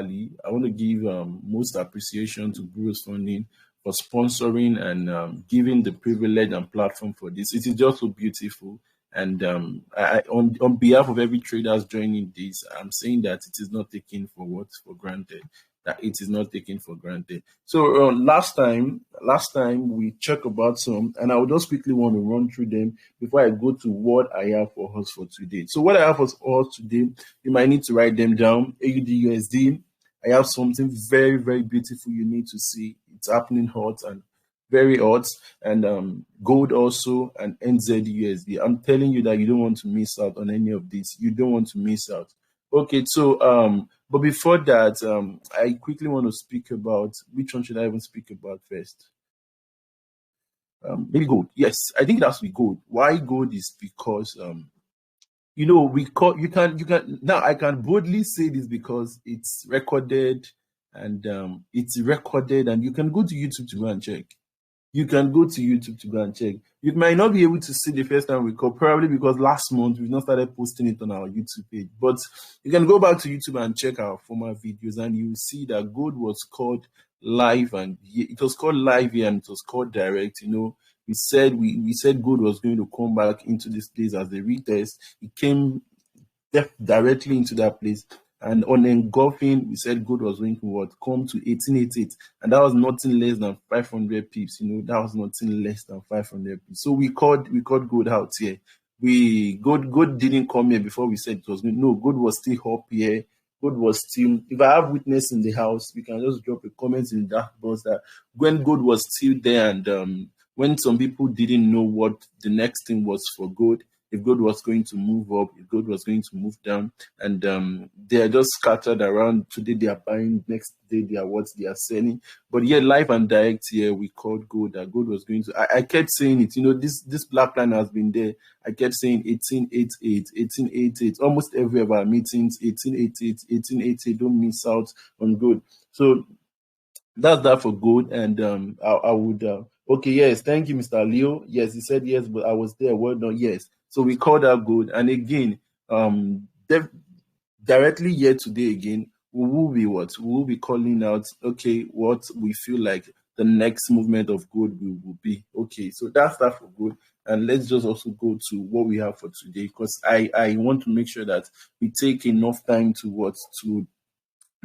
locally. I want to give most appreciation to Bruce Funding for sponsoring and giving the privilege and platform for this. It is just so beautiful. And on behalf of every traders joining this, I'm saying that it is not taken for granted. That it is not taken for granted. So last time we checked about some, and I would just quickly want to run through them before I go to what I have for us for today. So what I have for us today, you might need to write them down. AUD USD. I have something very, very beautiful you need to see. It's happening hot and very hot, and gold also, and NZUSD. I'm telling you that you don't want to miss out on any of this. You don't want to miss out. Okay, so but before that, I quickly want to speak about which one should I even speak about first? Maybe gold. Yes, I think it has to be gold. Why gold is because you can now I can boldly say this because it's recorded and you can go to YouTube to go and check. You can go to YouTube to go and check. You might not be able to see the first time we call, probably because last month we've not started posting it on our YouTube page. But you can go back to YouTube and check our former videos, and you will see that gold was called live, and it was called live here, and it was called direct. We said gold was going to come back into this place as a retest. It came directly into that place. And on engulfing, we said gold was going to come to 1888, and that was nothing less than 500 pips. That was nothing less than 500 pips. So we called gold out here. Gold didn't come here before we said it was going. No, gold was still up here. Gold was still. If I have witness in the house, we can just drop a comment in that box that when gold was still there, and when some people didn't know what the next thing was for gold. If gold was going to move up, if gold was going to move down, and they are just scattered around. Today they are buying, next day they are selling. But yet, live and direct here, we called gold that gold was going to. I kept saying it. This black line has been there. I kept saying 1888, 1888. Almost every of our meetings, 1888, 1888. Don't miss out on gold. So that's that for gold, and I would. Okay, yes, thank you, Mr. Leo. Yes, he said yes, but I was there. Well done, yes. So we called out gold, and again, directly here today again, we will be what? We will be calling out, okay, what we feel like the next movement of gold will be. Okay, so that's that for gold. And let's just also go to what we have for today, because I want to make sure that we take enough time to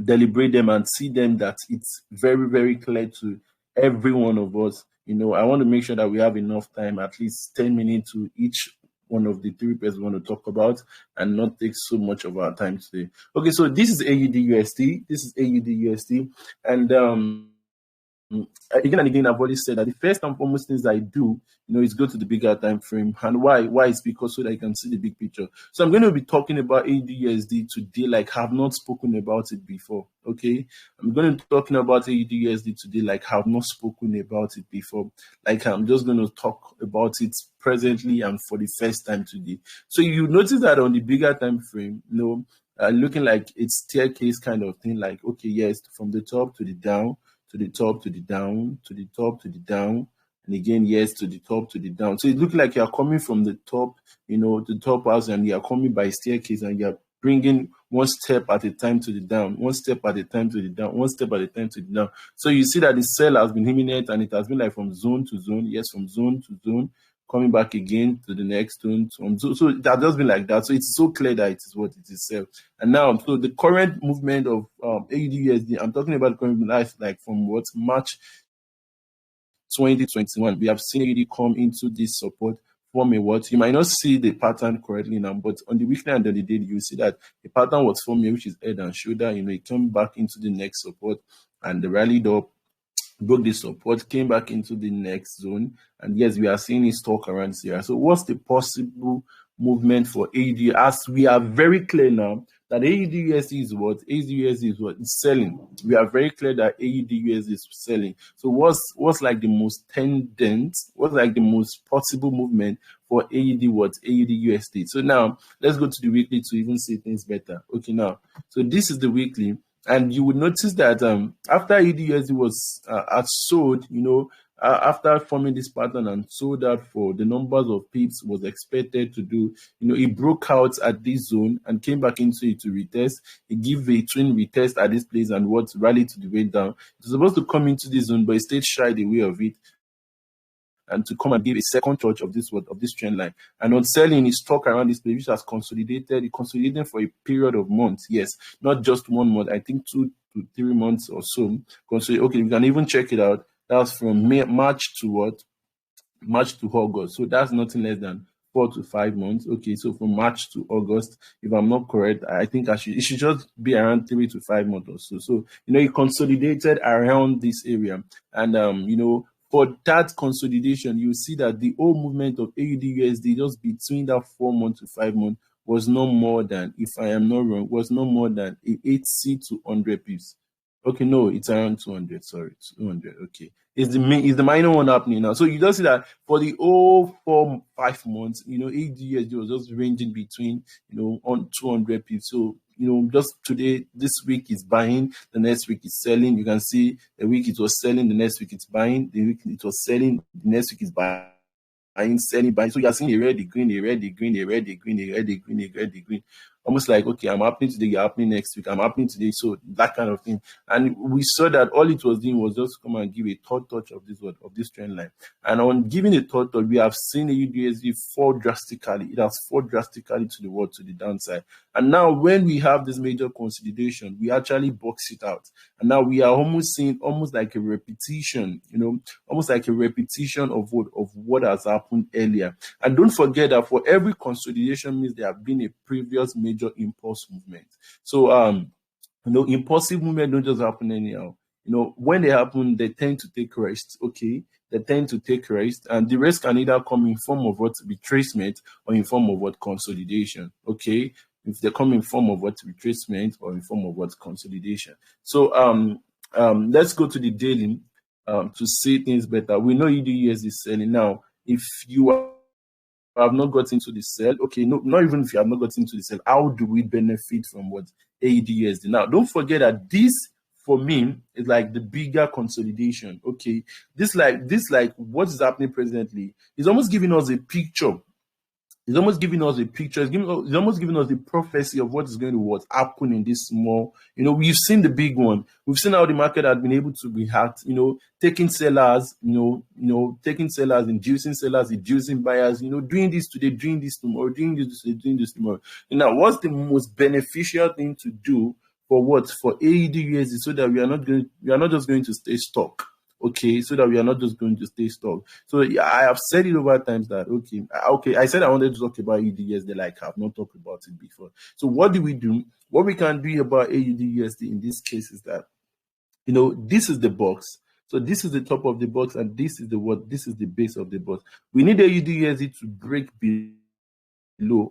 deliberate them and see them, that it's very, very clear to every one of us. I want to make sure that we have enough time, at least 10 minutes to each one of the three pairs we want to talk about, and not take so much of our time today. Okay, so this is AUD USD. This is AUD USD, and again and again, I've already said that the first and foremost things I do, is go to the bigger time frame. And why? Why is because so that I can see the big picture. So I'm going to be talking about AUD USD today, like I've not spoken about it before. Okay, I'm going to be talking about AUD USD today, like I've not spoken about it before. Like I'm just going to talk about it presently and for the first time today. So you notice that on the bigger time frame, looking like it's staircase kind of thing. Like, okay, yes, from the top to the down, to the top, to the down, to the top, to the down, and again, yes, to the top, to the down. So it looks like you're coming from the top, the top house, and you're coming by staircase, and you're bringing one step at a time to the down, one step at a time to the down, one step at a time to the down. So you see that the cell has been imminent, and it has been like from zone to zone, yes, from zone to zone, coming back again to the next zone. So it has just been like that. So it's so clear that it is what it is. And now, so the current movement of AUD/USD, I'm talking about current movement like from what, March 2021. We have seen AUD come into this support, form a what? You might not see the pattern correctly now, but on the weekly and on the daily, you see that the pattern was forming, which is head and shoulder. It came back into the next support, and the rallied up, broke the support, came back into the next zone, and yes, we are seeing it talk around here. So what's the possible movement for AUD? As we are very clear now that AUD/USD is what? AUD/USD is what? It's selling. We are very clear that AUD/USD is selling. So what's like the most tendent? What's like the most possible movement for AUD? What? AUD/USD. So now let's go to the weekly to even see things better. Okay, now so this is the weekly. And you would notice that after AUD/USD was had sold, after forming this pattern and sold out for the numbers of pips was expected to do, it broke out at this zone and came back into it to retest. It gave a twin retest at this place and what rallied to the way down. It was supposed to come into this zone, but it stayed shied away of it and to come and give a second touch of this trend line. And on selling, it stuck around this place, which has consolidated. It consolidated for a period of months. Yes, not just 1 month. I think 2 to 3 months or so. Okay, we can even check it out. That's from March to what? March to August. So that's nothing less than 4 to 5 months. Okay, so from March to August, if I'm not correct, I think it should just be around 3 to 5 months or so. So, it consolidated around this area. And, for that consolidation, you see that the whole movement of AUD/USD just between that 4 months to 5 months was no more than, if I am not wrong, was no more than 80 to 100 pips. Okay, no, it's around 200. Sorry, 200. Okay, it's the minor one happening now. So you just see that for the whole 4-5 months, AUD/USD was just ranging between on 200 pips. So just today, this week is buying, the next week is selling. You can see the week it was selling, the next week it's buying, the week it was selling, the next week is buying. Selling, buying. So you're seeing a red, a green, a red, a green, a red, a green, a red, a green, a red, a green. Almost like, okay, I'm happening today, you're happening next week, I'm happening today. So that kind of thing. And we saw that all it was doing was just come and give a third touch of this trend line. And on giving a third touch, we have seen the USD fall drastically. It has fallen drastically to the downside. And now when we have this major consolidation, we actually box it out. And now we are almost seeing almost like a repetition, almost like a repetition of what has happened earlier. And don't forget that for every consolidation means there have been a previous major impulse movement. So impulsive movement don't just happen anyhow. When they happen, they tend to take rest. Okay, they tend to take rest, and the rest can either come in form of what retracement or in form of what consolidation. Okay, if they come in form of what retracement or in form of what consolidation. So let's go to the daily to see things better. We know USD is selling now. If you have not gotten into the sell, okay, no, not even if you have not gotten into the sell, how do we benefit from what AUD/USD? Now, don't forget that this, for me, is like the bigger consolidation. Okay, this like what is happening presently is almost giving us a picture. It's almost giving us a picture. It's almost giving us the prophecy of what is going to happen in this small. We've seen the big one. We've seen how the market has been able to react. Taking sellers, taking sellers, inducing sellers, inducing buyers. Doing this today, doing this tomorrow, doing this today, doing this tomorrow. Now, what's the most beneficial thing to do for what? For AUD/USD, so that we are not just going to stay stuck. Okay, so that we are not just going to stay stuck. So I have said it over times that okay, I said I wanted to talk about AUD/USD like I've not talked about it before. So what do we do? What we can do about AUD/USD in this case is that this is the box. So this is the top of the box, and this is the base of the box. We need AUD/USD to break below.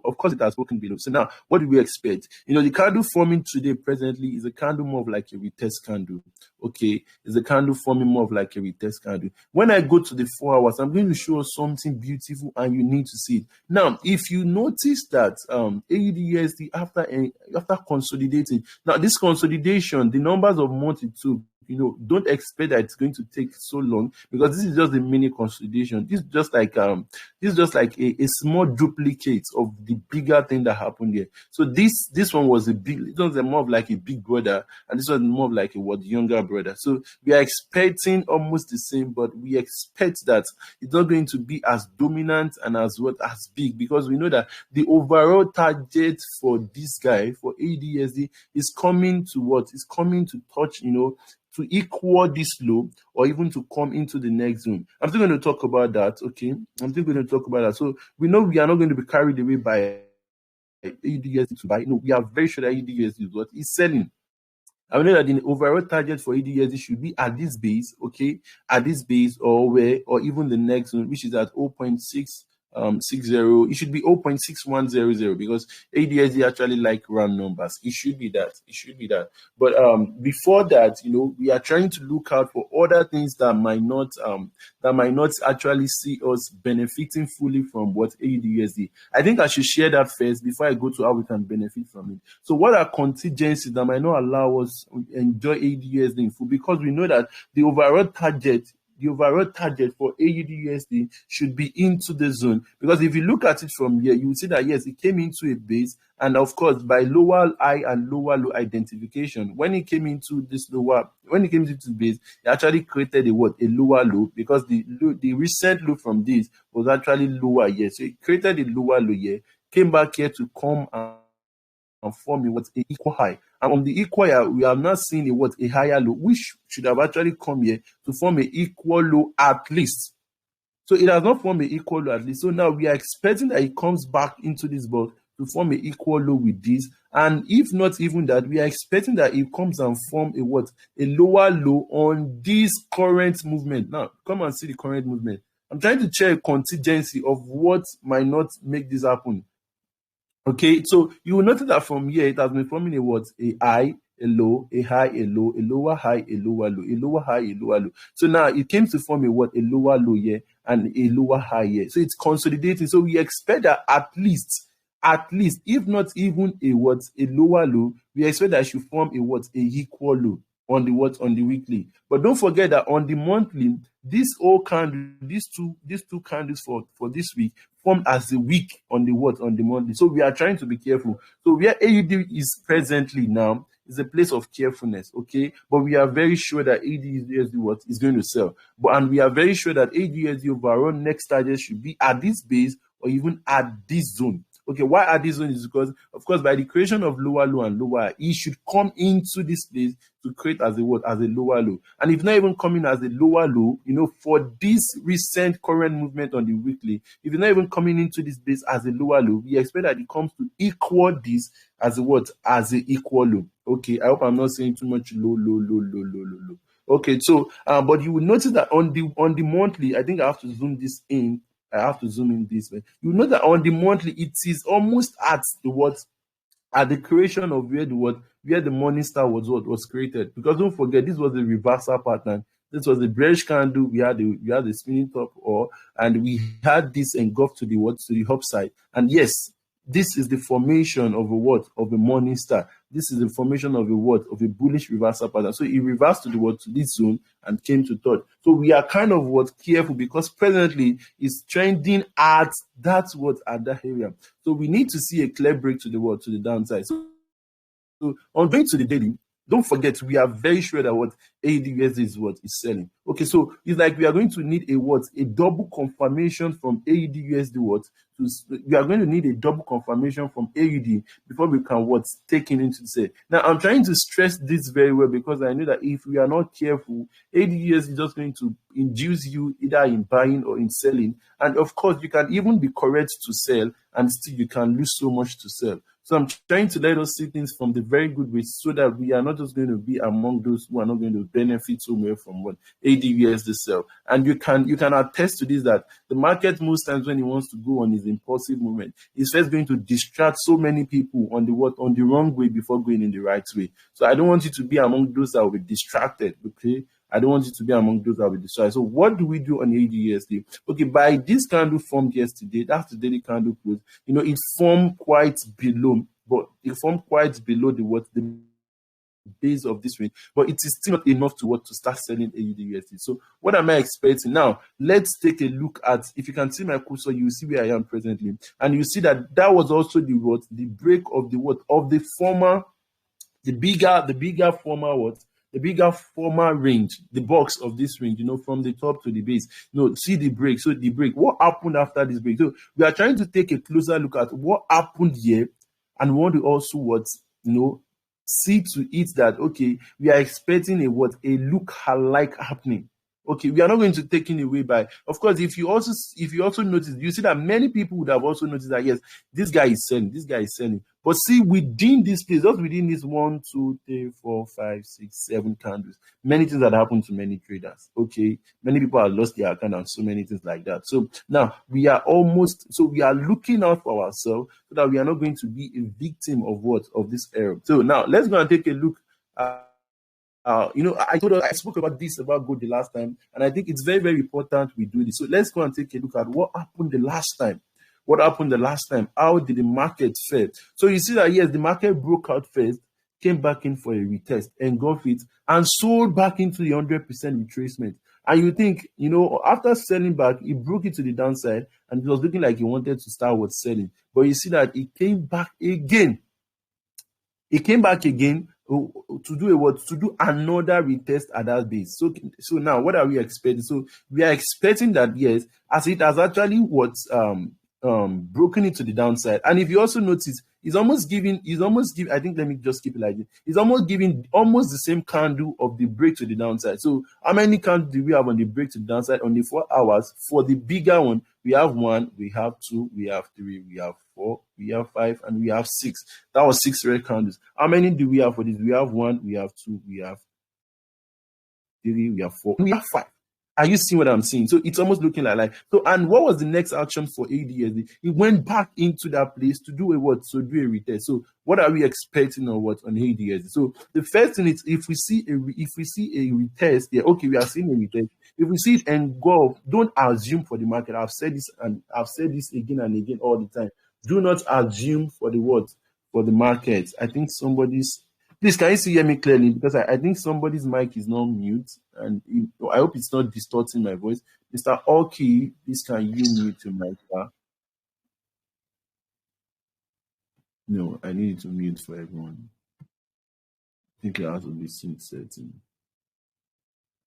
Of course, it has broken below. So now, what do we expect? The candle forming today presently is a candle more of like a retest candle. Okay, it's a candle forming more of like a retest candle. When I go to the 4 hours, I'm going to show something beautiful, and you need to see it. Now, if you notice that AUD/USD after consolidating, now this consolidation, the numbers of months it took, don't expect that it's going to take so long, because this is just a mini consolidation. This is just like a small duplicate of the bigger thing that happened here. So this one was it was more of like a big brother, and this was more of like a younger brother. So we are expecting almost the same, but we expect that it's not going to be as dominant and as big, because we know that the overall target for this guy, for AUD/USD, is coming to what? Is coming to touch, to equal this low, or even to come into the next zone. I'm still going to talk about that, okay? I'm still going to talk about that. So we know we are not going to be carried away by AUD/USD to buy. We are very sure that AUD/USD is what is selling. I know that the overall target for AUD/USD should be at this base, okay? At this base, or even the next one, which is at 0.660. It should be 0.6100, because AUD/USD actually like round numbers. It should be that. But before that, we are trying to look out for other things that might not actually see us benefiting fully from what AUD/USD. I think I should share that first before I go to how we can benefit from it. So what are contingencies that might not allow us to enjoy AUD/USD in full? Because we know that the overall target the overall target for AUD/USD should be into the zone. Because if you look at it from here, you will see that yes, it came into a base, and of course by lower high and lower low identification, when it came into this base, it actually created a lower low, because the recent low from this was actually lower here. So it created a lower low here, came back here to come and form a equal high. And on the equal high, we have not seen a higher low, which should have actually come here to form an equal low at least. So it has not formed an equal low at least. So now we are expecting that it comes back into this box to form an equal low with this. And if not even that, we are expecting that it comes and form a lower low on this current movement. Now, come and see the current movement. I'm trying to check a contingency of what might not make this happen. Okay, so you will notice that from here it has been forming a high, a low, a high, a low, a lower high, a lower low, a lower high, a lower low. So now it came to form a lower low here and a lower high here. So it's consolidating. So we expect that at least, if not even a lower low, we expect that it should form a equal low on the weekly. But don't forget that on the monthly, these two candles for this week formed as a week on the monthly. So we are trying to be careful. So where AUD is presently now is a place of carefulness, okay? But we are very sure that AUD/USD is going to sell. And we are very sure that AUD/USD overall next target should be at this base or even at this zone. Okay, why at this zone is because, of course, by the creation of lower low and lower high, it should come into this place to create as a lower low. And if not even coming as a lower low, for this recent current movement on the weekly, if it's not even coming into this base as a lower low, we expect that it comes to equal this as a equal low. Okay, I hope I'm not saying too much low. Okay, so but you will notice that on the monthly, I think I have to zoom this in. I have to zoom in this way. You know that on the monthly, it is almost at the creation of where the morning star was created. Because don't forget, this was a reversal pattern. This was a bearish candle. We had the spinning top, and we had this engulfed to the upside. And yes, this is the formation of a morning star. This is the formation of a bullish reversal pattern. So it reversed to this zone and came to third. So we are kind of careful, because presently it's trending at that area. So we need to see a clear break to the downside. So on going to the daily, don't forget, we are very sure that AUD/USD is selling. Okay, so it's like we are going to need a double confirmation from AUD/USD we are going to need a double confirmation from AUD before we can take it into sale. Now, I'm trying to stress this very well, because I know that if we are not careful, AUD/USD is just going to induce you either in buying or in selling. And of course, you can even be correct to sell, and still you can lose so much to sell. So I'm trying to let us see things from the very good way, so that we are not just going to be among those who are not going to benefit so much from AUD/USD sell. And you can attest to this, that the market most times, when it wants to go on its impulsive movement, is first going to distract so many people on the wrong way before going in the right way. So I don't want you to be among those that will be distracted, okay? I don't want you to be among those that will be distracted. So what do we do on AUD/USD? Okay, by this candle formed yesterday, that's the daily candle close. It formed quite below, the base of this range, but it is still not enough to start selling AUD/USD. So what am I expecting now? Let's take a look at, if you can see my cursor, you see where I am presently, and you see that was also the break of the bigger former range, the box of this range, from the top to the base. See the break. So the break, what happened after this break? So we are trying to take a closer look at what happened here, and we want to also see to it that, okay, we are expecting a look-alike happening. Okay, we are not going to take it away by, of course, if you also notice, you see that many people would have also noticed that, yes, this guy is selling. But see, within this place, just within this 1, 2, 3, 4, 5, 6, 7 candles, many things that happen to many traders. Okay, many people have lost their account and so many things like that. So now we are looking out for ourselves, so that we are not going to be a victim of this error. So now let's go and take a look at I spoke about gold the last time, and I think it's very, very important we do this. So let's go and take a look at what happened the last time. How did the market fare? So you see that, yes, the market broke out first, came back in for a retest, engulfed it, and sold back into the 100% retracement. And you think, after selling back, he broke it to the downside and it was looking like he wanted to start with selling. But you see that he came back again. He came back again to do a what? To do another retest at that base. So now what are we expecting? So we are expecting that, yes, as it has actually broken into the downside. And if you also notice, I think, let me just keep it like this. It's almost giving almost the same candle of the break to the downside. So how many candles do we have on the break to the downside on the 4 hours? For the bigger one, we have 1, we have 2, we have 3, we have 4, we have 5, and we have 6. That was 6 red candles. How many do we have for this? We have 1, we have 2, we have 3, we have 4, we have 5. Are you seeing what I'm saying? So it's almost looking like so. And what was the next action for ADSD? It went back into that place to do a what? So do a retest. So what are we expecting on what on ADSD? So the first thing is, if we see a retest, yeah, okay, we are seeing a retest. If we see it engulf, don't assume for the market. I've said this and I've said this again and again all the time. Do not assume for the what? For the market. I think somebody's. Please, can you see hear me clearly? Because I think somebody's mic is not mute, and I hope it's not distorting my voice. Mr. Oki, please, can you mute your mic? No, I need to mute for everyone. I think it has to be sync setting.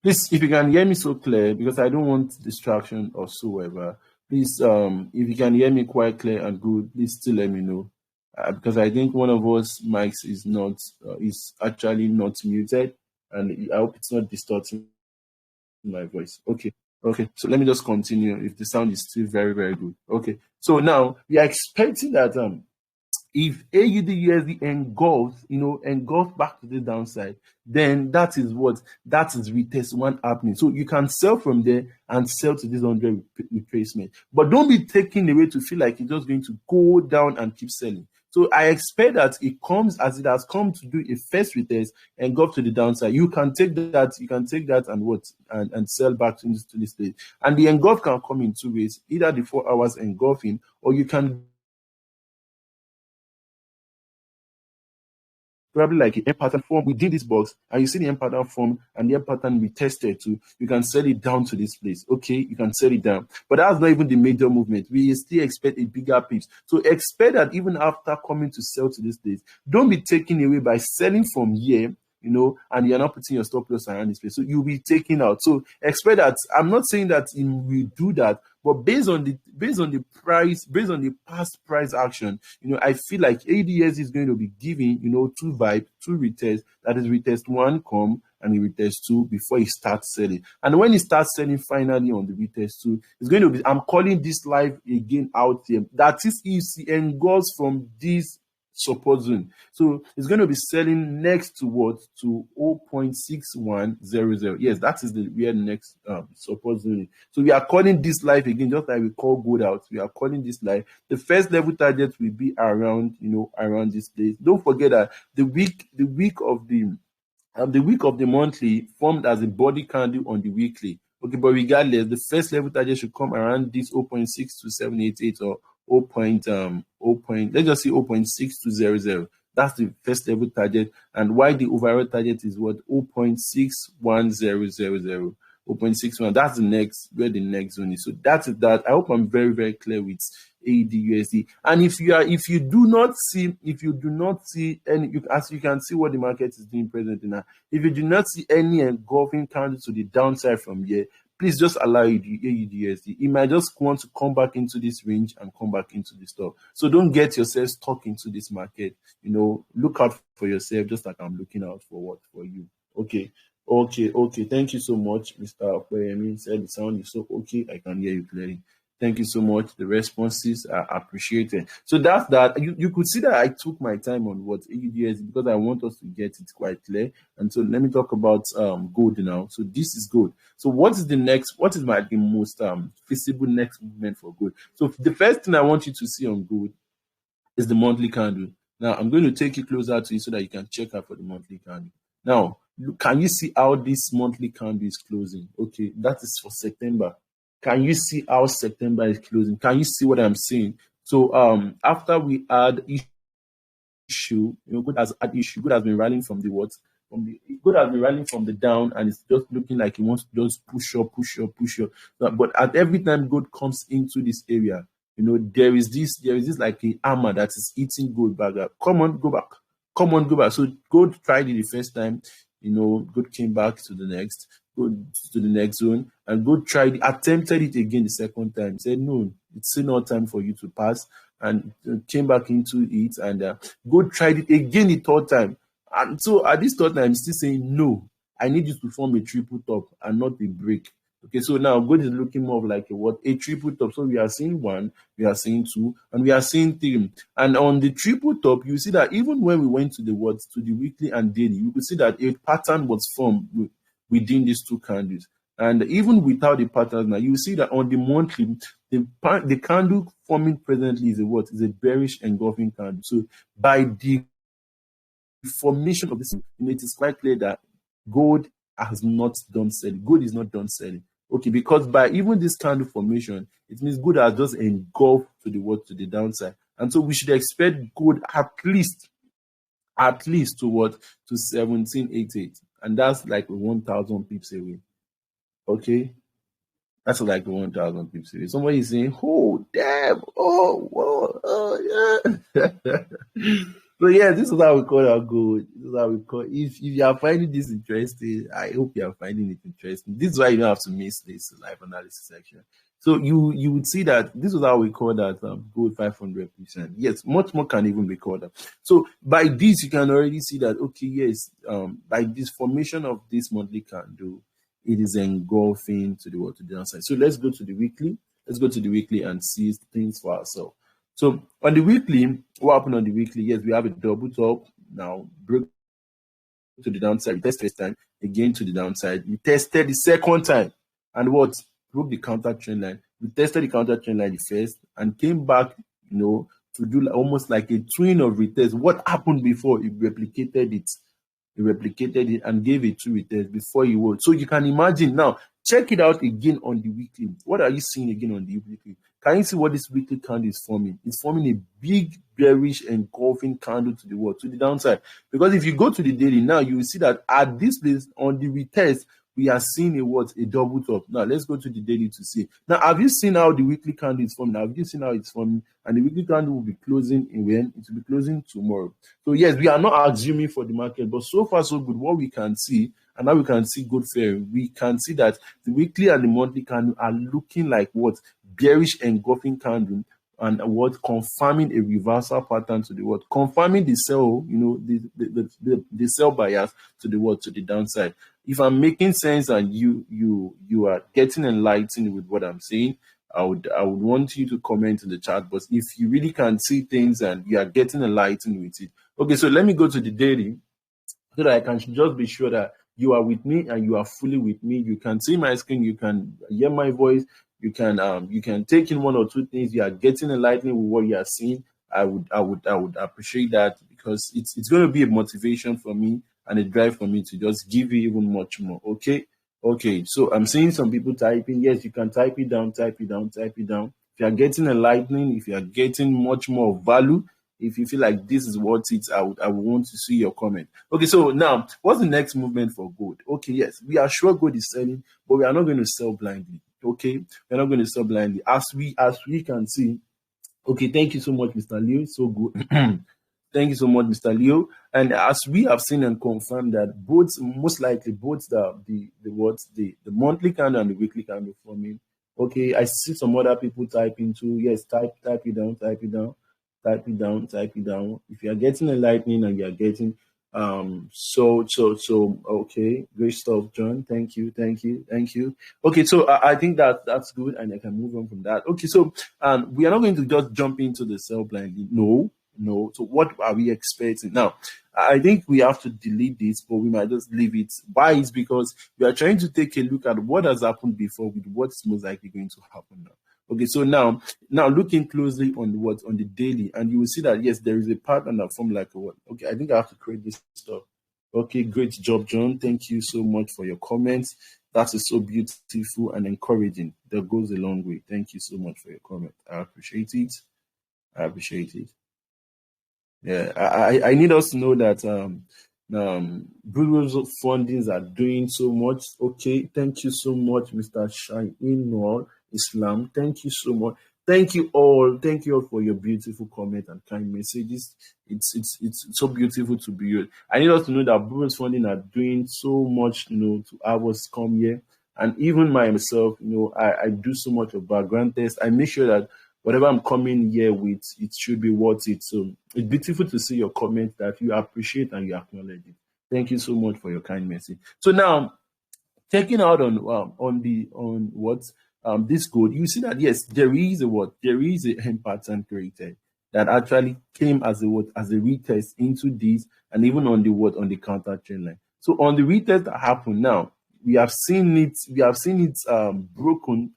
Please, if you can hear me so clear, because I don't want distraction or whatsoever. Please, if you can hear me quite clear and good, please still let me know. Because I think one of us mics is actually not muted, and I hope it's not distorting my voice. Okay. So let me just continue. If the sound is still very, very good. Okay. So now we are expecting that if AUD/USD engulf back to the downside, then that is retest 1 happening. So you can sell from there and sell to this 100 retracement, but don't be taken away to feel like it's just going to go down and keep selling. So I expect that it comes as it has come to do a first retest and go to the downside. You can take that and sell back to this stage. And the engulf can come in 2 ways: either the 4 hours engulfing, or you can probably like an M pattern form within this box, and you see the M pattern form and the M pattern we tested too. You can sell it down to this place. Okay, you can sell it down, but that's not even the major movement. We still expect a bigger piece. So expect that even after coming to sell to this place, don't be taken away by selling from here, and you're not putting your stop loss around this place. So you'll be taking out. So expect that. I'm not saying that we do that, but based on the past price action, I feel like ADS is going to be giving, 2 retests. That is retest 1 come and he retest 2 before he starts selling. And when he starts selling finally on the retest 2, it's going to be, I'm calling this live again out here. That is if he engulfs from this support zone. So it's going to be selling next to what? To 0.6100. Yes, that is the real next support zone. So we are calling this live again, just like we call gold out. We are calling this live. The first level target will be around, around this place. Don't forget that the week of the monthly formed as a body candle on the weekly. Okay, but regardless, the first level target should come around this 0.62788 or 0. Let's just say 0.6200. That's the first level target. And why the overall target is what? 0.61000. 0.61. That's where the next zone is. So that is that. I hope I'm very, very clear with AUD/USD. And if you do not see any, as you can see what the market is doing presently now, if you do not see any engulfing candle to the downside from here, please just allow AUD/USD. It might just want to come back into this range and come back into the store. So don't get yourself stuck into this market. Look out for yourself, just like I'm looking out for you. Okay. Thank you so much, Mr. Okoyemi. Said the sound is so okay. I can hear you clearly. Thank you so much. The responses are appreciated. So that's that. You could see that I took my time on what AUD/USD because I want us to get it quite clear. And so let me talk about gold now. So this is gold. So what is the most feasible next movement for gold? So the first thing I want you to see on gold is the monthly candle. Now I'm going to take it closer to you so that you can check out for the monthly candle. Now, can you see how this monthly candle is closing? Okay, that is for September. Can you see how September is closing? Can you see what I'm saying? So after we add issue, good has been rallying from the gold has been rallying from the down, and it's just looking like it wants to just push up. But at every time gold comes into this area, there is this like a hammer that is eating gold back up. Come on, go back. Come on, go back. So gold tried it the first time, gold came back to the next, go to the next zone, and gold attempted it again the second time. Said no, it's still not time for you to pass, and came back into it, and gold tried it again the third time. And so at this third time, I'm still saying no. I need you to form a triple top and not a break. Okay, so now gold is looking more of like a triple top. So we are seeing one, we are seeing two, and we are seeing three. And on the triple top, you see that even when we went to the weekly and daily, you could see that a pattern was formed within these two candles. And even without the pattern, now you see that on the monthly, the candle forming presently is a bearish engulfing candle. So by the formation of this, it is quite clear that gold has not done selling. Gold is not done selling. Okay, because by even this candle formation, it means gold has just engulfed to the downside. And so we should expect gold at least to 1788. And that's like 1,000 pips away. Okay. That's like 1,000 pips away. Somebody is saying, oh, damn. Oh, whoa, oh, yeah. So yeah, this is how we call our gold. This is how we call. If you are finding this interesting, I hope you are finding it interesting. This is why you don't have to miss this live analysis section. So you would see that this is how we call that gold 500%. Yes, much more can even be called that. So by this, you can already see that okay, yes, by this formation of this monthly candle, it is engulfing to the downside. So let's go to the weekly. Let's go to the weekly and see things for ourselves. So on the weekly, what happened on the weekly? Yes, we have a double top. Now broke to the downside. We tested first time, again to the downside. We tested the second time, and what? Broke the counter trend line. We tested the counter trend line the first and came back, to do almost like a twin of retest. What happened before? It replicated it. He replicated it and gave a two retest before he would. So you can imagine now, check it out again on the weekly. What are you seeing again on the weekly? Can you see what this weekly candle is forming? It's forming a big bearish engulfing candle to the downside. Because if you go to the daily now, you will see that at this place on the retest, we are seeing a double top. Now let's go to the daily to see. Now, have you seen how the weekly candle is forming? Have you seen how it's forming? And the weekly candle will be closing in when? It will be closing tomorrow. So yes, we are not assuming for the market, but so far so good. What we can see, and now we can see good fair, we can see that the weekly and the monthly candle are looking like bearish engulfing candle, and confirming a reversal pattern to the confirming the sell, the sell bias to the downside. If I'm making sense and you are getting enlightened with what I'm saying, I would want you to comment in the chat. But if you really can see things and you are getting enlightened with it, okay. So let me go to the daily so that I can just be sure that you are with me and you are fully with me. You can see my screen, you can hear my voice, you can take in one or two things. You are getting enlightened with what you are seeing. I would appreciate that, because it's going to be a motivation for me and a drive for me to just give you even much more. Okay. So I'm seeing some people typing. Yes, you can type it down. If you are getting enlightening, if you are getting much more value, if you feel like this is worth it, I would want to see your comment. Okay, so now what's the next movement for gold? Okay, yes, we are sure gold is selling, but we are not going to sell blindly. Okay, we're not going to sell blindly. As we can see. Okay, thank you so much, Mr. Leo. So good. Thank you so much, Mr. Leo. And as we have seen and confirmed that most likely the monthly candle and the weekly candle forming. Okay, I see some other people typing too. Yes, type it down. If you are getting enlightening and you are getting okay, great stuff, John. Thank you. Okay, so I think that's good, and I can move on from that. Okay, so we are not going to just jump into the sell blindly. No. So what are we expecting now? I think we have to delete this, but we might just leave it. Why? Is because we are trying to take a look at what has happened before with what's most likely going to happen now. Okay, so now looking closely on the daily, and you will see that yes, there is a pattern that formed like a what. Okay, I think I have to create this stuff. Okay, great job, John. Thank you so much for your comments. That is so beautiful and encouraging. That goes a long way. Thank you so much for your comment. I appreciate it. Yeah, I need us to know that Bureaus of fundings are doing so much. Okay, thank you so much, Mr. Shainul Islam. Thank you so much. Thank you all. Thank you all for your beautiful comment and kind messages. It's so beautiful to be here. I need us to know that Bureaus funding are doing so much, to have us come here. And even myself, I do so much of background test. I make sure that whatever I'm coming here with, it should be worth it. So it's beautiful to see your comment that you appreciate and you acknowledge it. Thank you so much for your kind message. So now, checking out on what this code, you see that yes, there is a hand pattern created that actually came as a retest into this, and even on the counter trend line. So on the retest that happened now, we have seen it broken.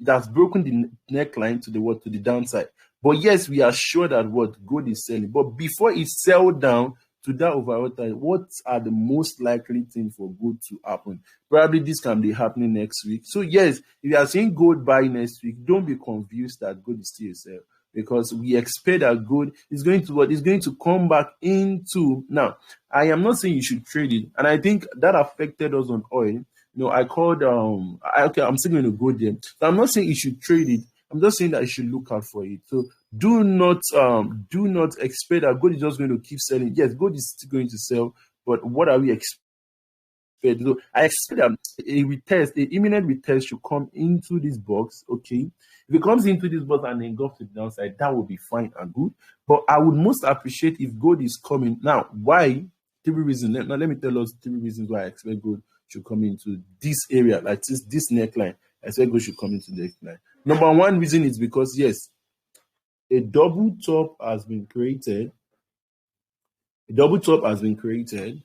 It has broken the neckline to the downside. But yes, we are sure that what gold is selling. But before it sell down to that overall time, what are the most likely things for gold to happen? Probably this can be happening next week. So yes, if you are seeing gold buy next week, don't be confused that gold is still a sell, because we expect that gold is going to come back into. Now, I am not saying you should trade it, and I think that affected us on oil. I called I'm still going to go there. So I'm not saying you should trade it. I'm just saying that you should look out for it. So do not expect that gold is just going to keep selling. Yes, gold is still going to sell, but what are we expecting? So I expect that a imminent retest should come into this box. Okay, if it comes into this box and then goes to the downside, that will be fine and good. But I would most appreciate if gold is coming now. Why? Three reasons. Now let me tell us 3 reasons why I expect gold should come into this area, like this neckline. I expect gold should come into the neckline. Number one reason is because yes, a double top has been created. A double top has been created.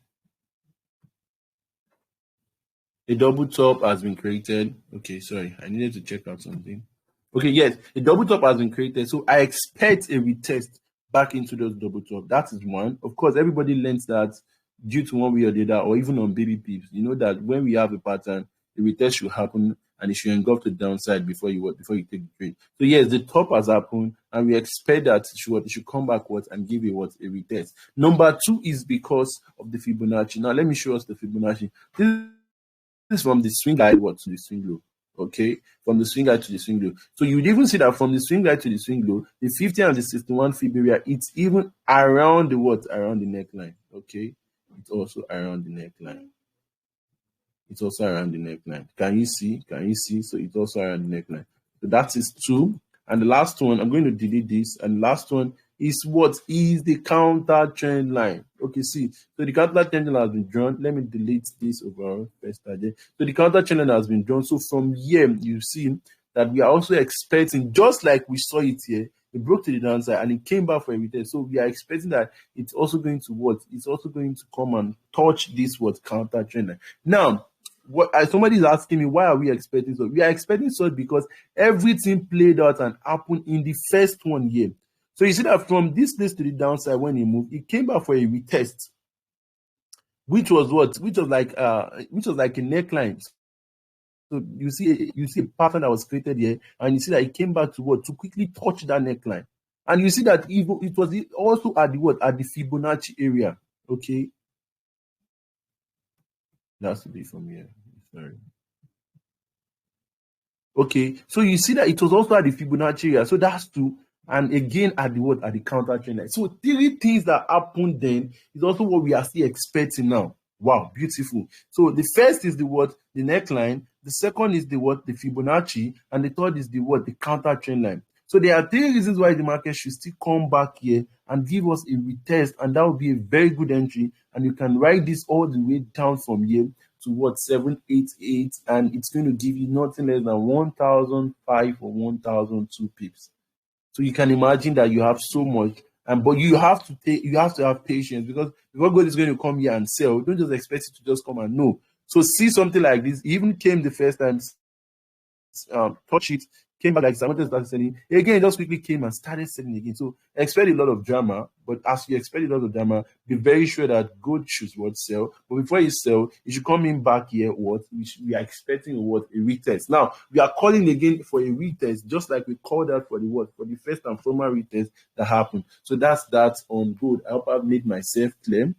Okay, sorry, I needed to check out something. Okay, yes, a double top has been created. So I expect a retest back into those double top. That is one. Of course, everybody learns that due to one way or the other, or even on baby pips, you know that when we have a pattern, the retest should happen and it should engulf the downside before you take the trade. So yes, the top has happened, and we expect that it should come backwards and give a retest. Number two is because of the Fibonacci. Now let me show us the Fibonacci. This is from the swing high to the swing low. Okay, from the swing high to the swing low. So you'd even see that from the swing high to the swing low, the 50 and the 61 fib area, it's even around the neckline. Okay, it's also around the neckline. Can you see? So it's also around the neckline. So that is two. And the last one, I'm going to delete this. And the last one is what is the counter trend line. Okay, see. So the counter trend line has been drawn. Let me delete this overall first. So the counter trend line has been drawn. So from here, you see that we are also expecting, just like we saw it here, it broke to the downside and it came back for a retest. So we are expecting that it's also going to what? It's also going to come and touch this counter trend line. Now, somebody is asking me, why are we expecting so? We are expecting so because everything played out and happened in the first 1 year. So you see that from this place to the downside, when it moved, it came back for a retest, which was what? Which was like a neckline. So you see a pattern that was created here, and you see that it came back to quickly touch that neckline, and you see that it was also at the Fibonacci area. Okay, that's to be from here. Sorry. Okay, so you see that it was also at the Fibonacci area. So that's two. And again at the counter trend line. So 3 things that happened then is also what we are still expecting now. Wow, beautiful. So the first is the neckline. The second is the Fibonacci, and the third is the counter trend line. So there are 3 reasons why the market should still come back here and give us a retest, and that will be a very good entry. And you can write this all the way down from here to 788, and it's going to give you nothing less than 1,005 or 1,002 pips. So you can imagine that you have so much, but you have to have patience, because before gold is going to come here and sell, don't just expect it to just come and no. So see something like this. It even came the first time, touch it, came back like Samantha started selling again. It just quickly came and started selling again. So expect a lot of drama, but as you expect a lot of drama, be very sure that gold should sell. But before you sell, you should come in back here. We are expecting a retest. Now we are calling again for a retest, just like we called out for the first and former retest that happened. So that's that on gold. I hope I've made myself clear.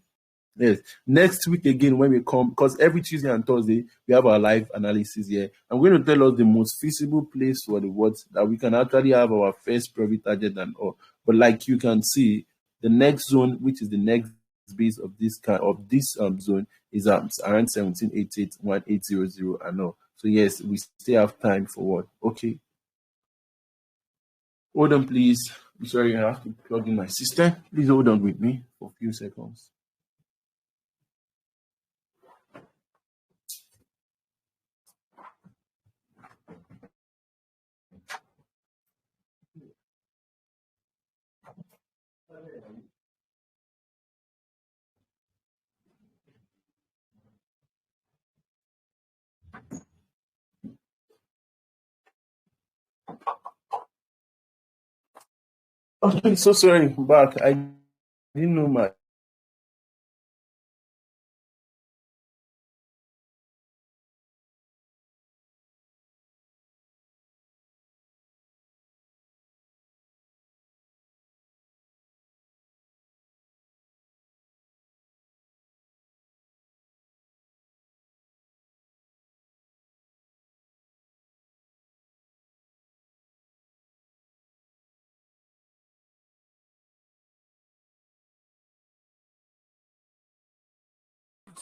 Yes. Next week again, when we come, because every Tuesday and Thursday we have our live analysis here. I'm going to tell us the most feasible place for the what that we can actually have our first profit target and all. But like you can see, the next zone, which is the next base of this kind of this zone, is around 17881800 and all. So yes, we still have time for what? Okay. Hold on, please. I'm sorry, I have to plug in my system. Please hold on with me for a few seconds. Oh, I'm so sorry. I'm back. I didn't know my.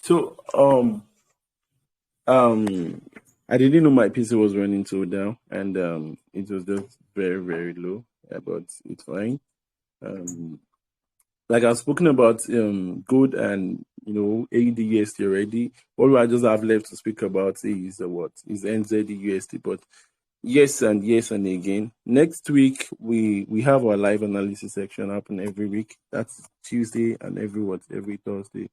So um I didn't know my PC was running so down, and it was just very very low. But it's fine. Um, like I've spoken about good and AUD already. All I just have left to speak about is what is NZD But yes and again. Next week we have our live analysis section happen every week. That's Tuesday and every Thursday.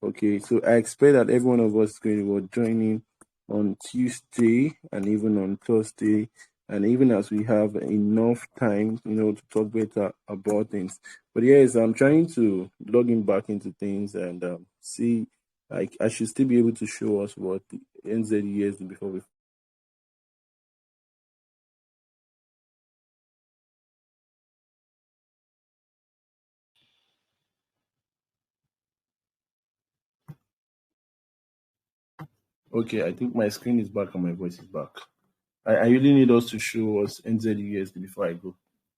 Okay, so I expect that every one of us is going to join in on Tuesday and even on Thursday, and even as we have enough time, to talk better about things. But yes, I'm trying to log in back into things and see. Like I should still be able to show us what the NZUSD before we. Okay, I think my screen is back and my voice is back. I really need us to show us NZUSD before I go.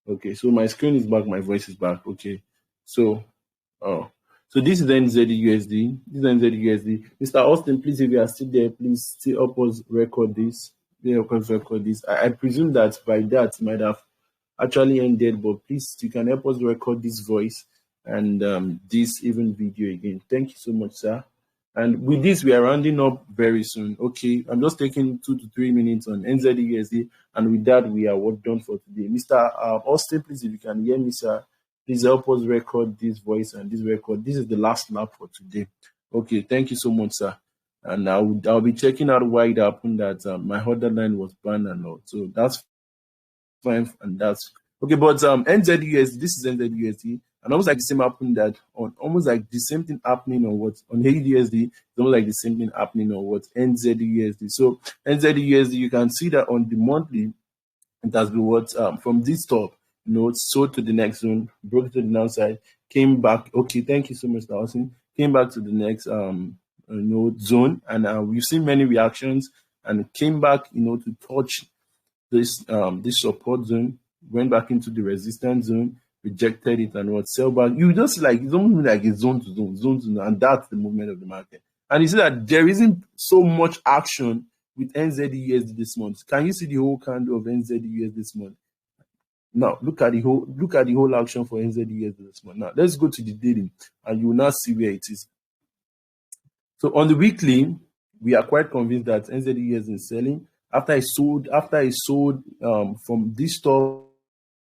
Okay, so my screen is back, my voice is back. Okay, so oh, so this is the NZUSD. This is NZUSD. Mr. Austin, please, if you are still there, please still help us record this. Help us record this. I presume that by that it might have actually ended, but please, you can help us record this voice and this even video again. Thank you so much, sir. And with this, we are rounding up very soon. Okay, I'm just taking 2 to 3 minutes on NZUSD, and with that, we are done for today. Mr. Austin, please, if you can hear me, sir, please help us record this voice and this record. This is the last lap for today. Okay, thank you so much, sir. And I'll be checking out why it happened that my other line was banned and all. So that's fine, and that's okay. But NZUSD, this is NZUSD, and almost like the same happened that on almost like the same thing happening on what on AUDUSD, it's almost like the same thing happening on what NZUSD. So NZUSD, you can see that on the monthly, it has been what from this top, sold to the next zone, broke to the downside, came back. Okay, thank you so much, Dawson. Came back to the next zone, and we've seen many reactions, and came back, to touch this support zone, went back into the resistance zone, rejected it, and what sell back. You just like it's almost like a zone to zone, and that's the movement of the market. And you see that there isn't so much action with NZUSD this month. Can you see the whole candle of NZUSD this month? Now look at the whole action for NZUSD this month. Now let's go to the daily, and you will now see where it is. So on the weekly, we are quite convinced that NZUSD is selling after I sold from this top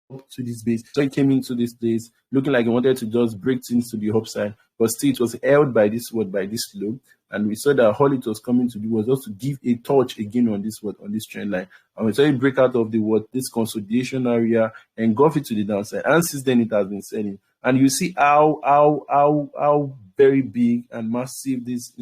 to this base. So it came into this place looking like it wanted to just break things to the upside, but still it was held by this low. And we saw that all it was coming to do was just to give a touch again on this trend line. And we saw it break out of this consolidation area and engulf it to the downside. And since then it has been selling. And you see how very big and massive this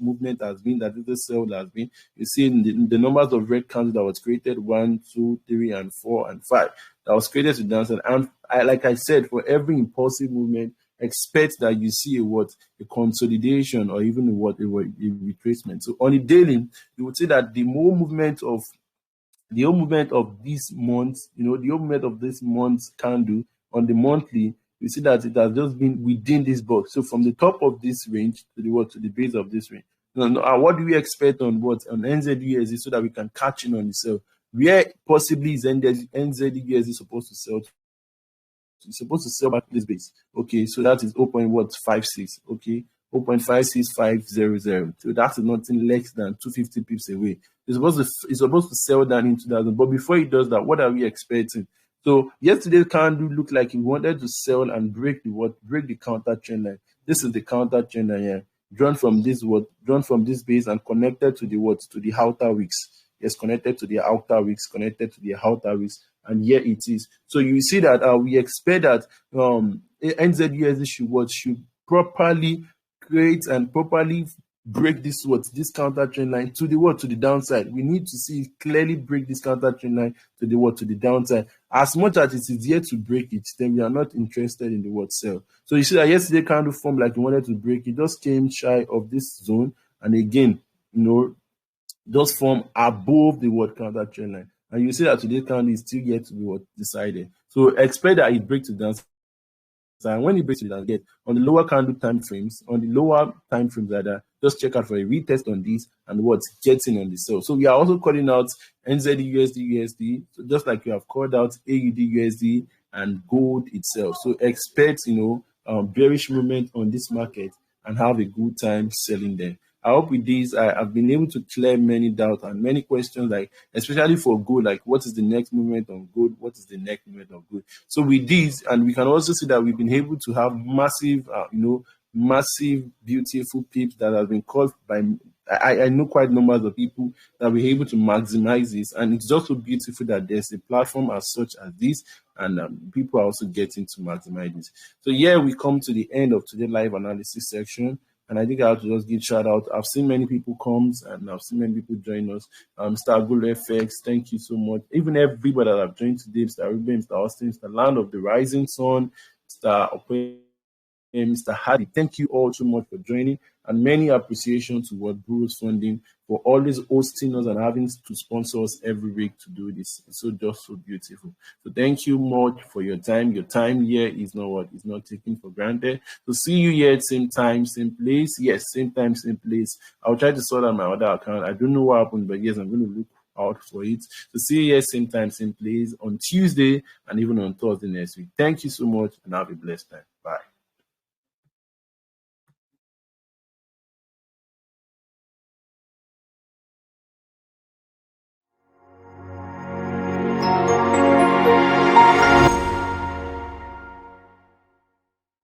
movement has been, that this sell has been. You see in the numbers of red candles that was created 1, 2, 3, and 4 and 5 that was created to downside. And like I said, for every impulsive movement, expect that you see a consolidation or even a retracement. So on the daily, you would say that the whole movement of this month, the whole movement of this month's candle on the monthly, you see that it has just been within this box. So from the top of this range to the base of this range. And what do we expect on NZUSD so that we can catch in on the sell? Where possibly is NZUSD supposed to sell? It's supposed to sell back this base. Okay, so that is 0.56. Okay, 0.56500. So that's nothing less than 250 pips away. It's supposed to sell down into that. But before it does that, what are we expecting? So yesterday's candle looked like it wanted to sell and break the counter trend line. This is the counter trend line here. Drawn from this base and connected to the outer wicks. Yes, connected to the outer wicks, and here it is. So you see that we expect that NZUSD should properly create and properly break this counter trend line to the downside. We need to see it clearly break this counter trend line to the downside. As much as it is yet to break it, then we are not interested in the sell. So you see that yesterday candle formed like we wanted to break it, just came shy of this zone, and again, just form above the counter trend line. And you see that today's candle is still yet to be decided. So expect that it breaks to downside. And when it breaks to the on the lower candle time frames, just check out for a retest on this and getting on the sell. So we are also calling out NZUSD, so just like we have called out AUD and gold itself. So expect bearish movement on this market and have a good time selling them. I hope with this I've been able to clear many doubts and many questions, like especially for gold, like what is the next movement on gold? What is the next movement of gold? So with this, and we can also see that we've been able to have massive, beautiful pips that have been called by I know quite numbers of people that were able to maximize this, and it's just so beautiful that there's a platform as such as this, and people are also getting to maximize this. So yeah, we come to the end of today's live analysis section. And I think I have to just give shout out. I've seen many people come and I've seen many people join us. Mr. Agolo FX, thank you so much. Even everybody that have joined today, Mr. Ruben, Mr. Austin, Mr. Land of the Rising Sun, Mr. Ope, Mr. Hardy, thank you all so much for joining, and many appreciation to Burroughs Funding for always hosting us and having to sponsor us every week to do this. It's so beautiful. So thank you much for your time. Your time here is not taken for granted. So see you here at same time, same place. Yes, same time, same place. I'll try to sort out my other account. I don't know what happened, but yes, I'm going to look out for it. So see you here same time, same place on Tuesday and even on Thursday next week. Thank you so much and have a blessed time.